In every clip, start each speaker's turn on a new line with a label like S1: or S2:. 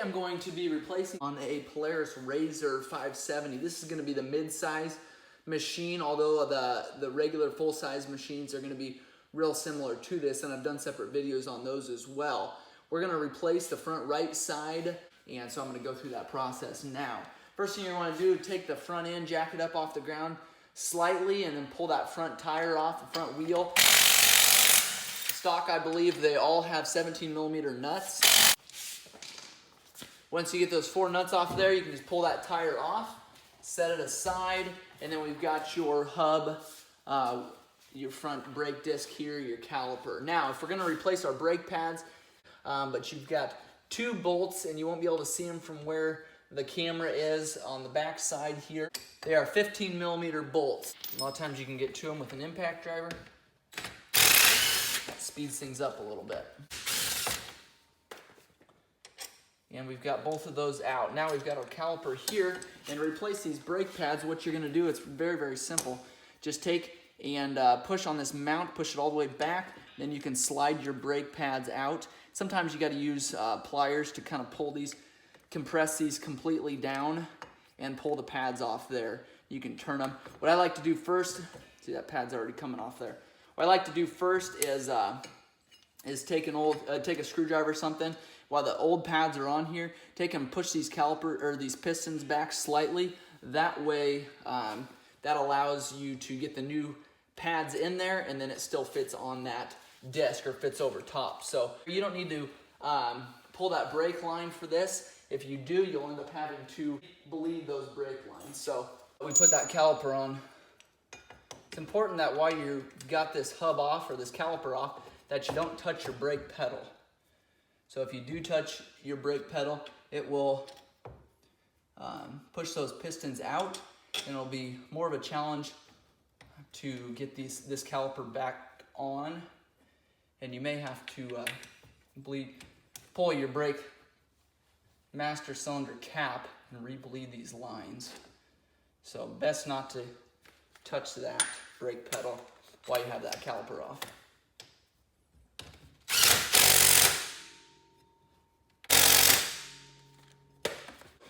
S1: I'm going to be replacing on a Polaris Ranger 570. This is going to be the mid-size machine, although the regular full-size machines are going to be real similar to this, and I've done separate videos on those as well. We're going to replace the front right side, and so I'm going to go through that process now. First thing you want to do, take the front end, jack it up off the ground slightly, and then pull that front tire off, the front wheel. Stock, I believe they all have 17mm nuts. Once you get those 4 nuts off there, you can just pull that tire off, set it aside, and then we've got your hub, your front brake disc here, your caliper. Now, if we're going to replace our brake pads, but you've got 2 bolts and you won't be able to see them from where the camera is on the back side here. They are 15mm bolts. A lot of times you can get to them with an impact driver. That speeds things up a little bit. And we've got both of those out. Now we've got our caliper here, and to replace these brake pads, what you're going to do, it's very, very simple. Just take and push on this mount, push it all the way back, then you can slide your brake pads out. Sometimes you got to use pliers to kind of pull these, compress these completely down and pull the pads off there. You can turn them. What I like to do first, see that pad's already coming off there. What I like to do first is take a screwdriver or something. While the old pads are on here, take and push these these pistons back slightly. That way, that allows you to get the new pads in there, and then it still fits on that disc or fits over top. So you don't need to pull that brake line for this. If you do, you'll end up having to bleed those brake lines. So we put that caliper on. It's important that while you got this hub off or this caliper off, that you don't touch your brake pedal. So if you do touch your brake pedal, it will push those pistons out, and it'll be more of a challenge to get this caliper back on, and you may have to pull your brake master cylinder cap and re-bleed these lines. So best not to touch that brake pedal while you have that caliper off.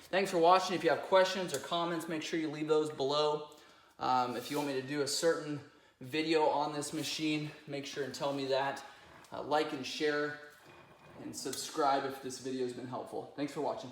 S1: Thanks for watching. If you have questions or comments, make sure you leave those below. If you want me to do a certain video on this machine, make sure and tell me that. Like and share and subscribe if this video has been helpful. Thanks for watching.